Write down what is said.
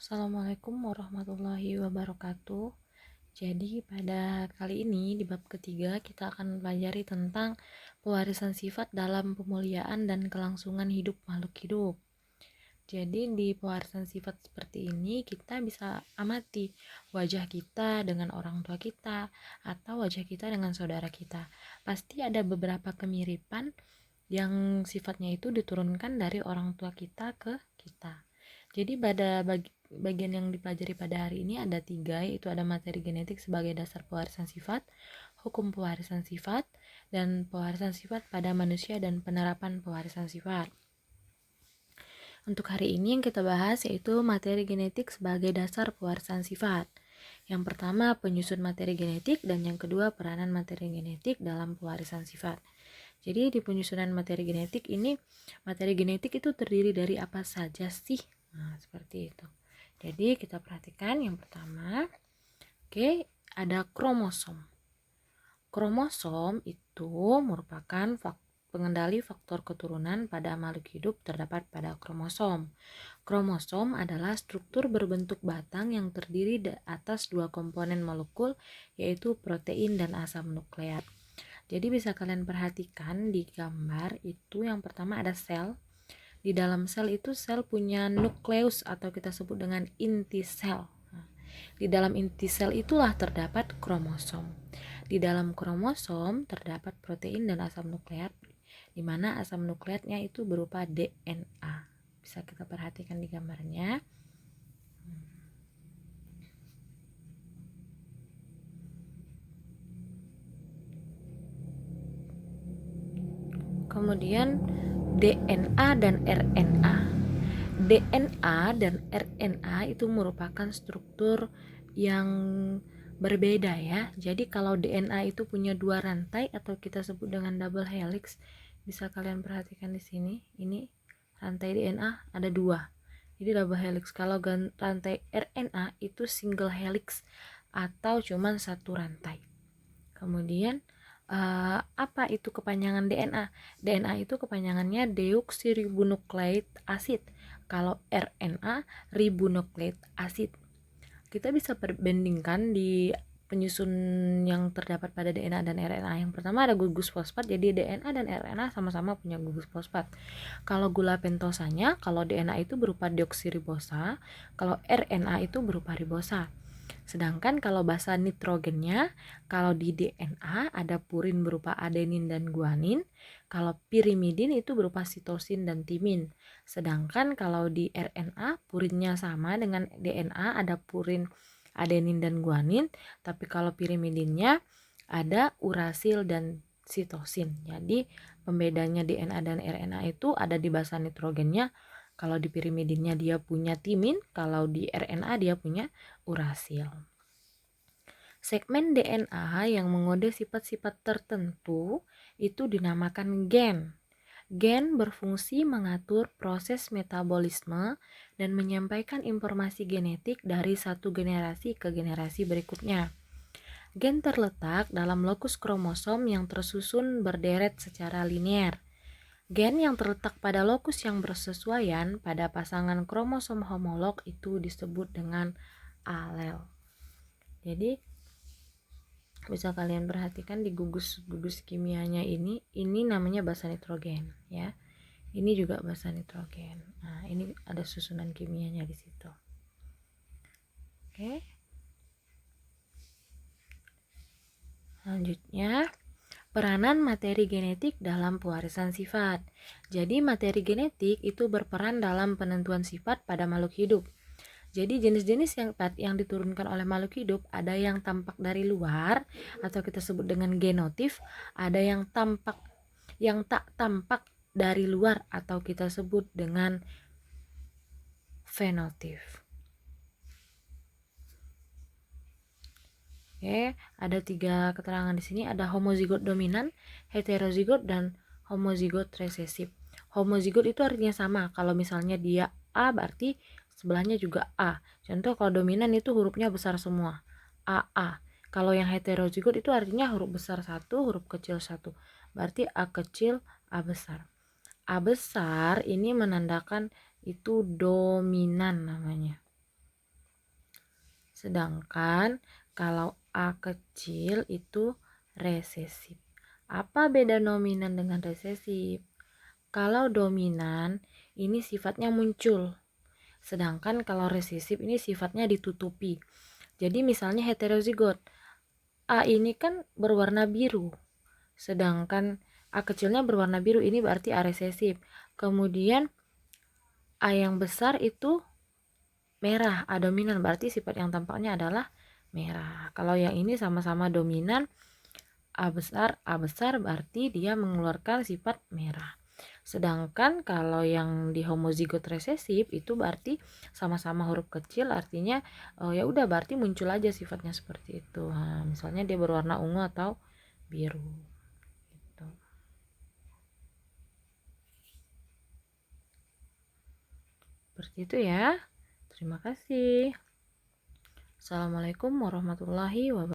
Assalamualaikum warahmatullahi wabarakatuh. Jadi pada kali ini di bab ketiga kita akan mempelajari tentang pewarisan sifat dalam pemuliaan dan kelangsungan hidup makhluk hidup. Jadi di pewarisan sifat seperti ini kita bisa amati wajah kita dengan orang tua kita atau wajah kita dengan saudara kita. Pasti ada beberapa kemiripan yang sifatnya itu diturunkan dari orang tua kita ke kita. Jadi pada bagian yang dipelajari pada hari ini ada 3, yaitu ada materi genetik sebagai dasar pewarisan sifat, hukum pewarisan sifat, dan pewarisan sifat pada manusia dan penerapan pewarisan sifat. Untuk hari ini yang kita bahas yaitu materi genetik sebagai dasar pewarisan sifat. Yang pertama penyusun materi genetik dan yang kedua peranan materi genetik dalam pewarisan sifat. Jadi di penyusunan materi genetik ini, materi genetik itu terdiri dari apa saja sih? Nah, seperti itu. Jadi kita perhatikan yang pertama, ada kromosom. Kromosom itu merupakan pengendali faktor keturunan pada makhluk hidup terdapat pada kromosom. Kromosom adalah struktur berbentuk batang yang terdiri atas 2 komponen molekul, yaitu protein dan asam nukleat. Jadi bisa kalian perhatikan di gambar itu yang pertama ada sel. Di dalam sel itu sel punya nukleus atau kita sebut dengan inti sel. Di dalam inti sel itulah terdapat kromosom. Di dalam kromosom terdapat protein dan asam nukleat, di mana asam nukleatnya itu berupa DNA. Bisa kita perhatikan di gambarnya. Kemudian DNA dan RNA. DNA dan RNA itu merupakan struktur yang berbeda ya. Jadi kalau DNA itu punya 2 rantai atau kita sebut dengan double helix, bisa kalian perhatikan di sini. Ini rantai DNA ada 2. Jadi double helix. Kalau rantai RNA itu single helix atau cuman 1 rantai. Kemudian apa itu kepanjangan DNA? DNA itu kepanjangannya deoksiribonukleik asid. Kalau RNA ribonukleik asid. Kita bisa perbandingkan di penyusun yang terdapat pada DNA dan RNA. Yang pertama ada gugus fosfat, jadi DNA dan RNA sama-sama punya gugus fosfat. Kalau gula pentosanya, kalau DNA itu berupa deoksiribosa, kalau RNA itu berupa ribosa. Sedangkan kalau basa nitrogennya, kalau di DNA ada purin berupa adenin dan guanin, kalau pirimidin itu berupa sitosin dan timin. Sedangkan kalau di RNA purinnya sama dengan DNA, ada purin, adenin dan guanin, tapi kalau pirimidinnya ada urasil dan sitosin. Jadi pembedanya DNA dan RNA itu ada di basa nitrogennya. Kalau di pirimidinnya dia punya timin, kalau di RNA dia punya urasil. Segmen DNA yang mengode sifat-sifat tertentu itu dinamakan gen. Gen berfungsi mengatur proses metabolisme dan menyampaikan informasi genetik dari satu generasi ke generasi berikutnya. Gen terletak dalam lokus kromosom yang tersusun berderet secara linear. Gen yang terletak pada lokus yang bersesuaian pada pasangan kromosom homolog itu disebut dengan alel. Jadi bisa kalian perhatikan di gugus kimianya ini namanya basa nitrogen ya. Ini juga basa nitrogen. Nah, ini ada susunan kimianya di situ. Oke. Selanjutnya, peranan materi genetik dalam pewarisan sifat. Jadi materi genetik itu berperan dalam penentuan sifat pada makhluk hidup. Jadi jenis-jenis yang diturunkan oleh makhluk hidup ada yang tampak dari luar atau kita sebut dengan genotif, ada yang tak tampak dari luar atau kita sebut dengan fenotip. Oke, ada 3 keterangan di sini, ada homozigot dominan, heterozigot dan homozigot resesif. Homozigot itu artinya sama, kalau misalnya dia A berarti sebelahnya juga A. Contoh kalau dominan itu hurufnya besar semua, AA. Kalau yang heterozigot itu artinya huruf besar 1, huruf kecil 1. Berarti A kecil, A besar. A besar ini menandakan itu dominan namanya. Sedangkan kalau A kecil itu resesif. Apa beda dominan dengan resesif? Kalau dominan ini sifatnya muncul, sedangkan kalau resesif ini sifatnya ditutupi. Jadi misalnya heterozigot, A ini kan berwarna biru, sedangkan A kecilnya berwarna biru, ini berarti A resesif. Kemudian A yang besar itu merah, A dominan, berarti sifat yang tampaknya adalah merah. Kalau yang ini sama-sama dominan, A besar berarti dia mengeluarkan sifat merah. Sedangkan kalau yang di homozigot resesif itu berarti sama-sama huruf kecil, artinya ya udah berarti muncul aja sifatnya seperti itu. Nah, misalnya dia berwarna ungu atau biru. Gitu. Seperti itu ya. Terima kasih. Assalamualaikum warahmatullahi wabarakatuh.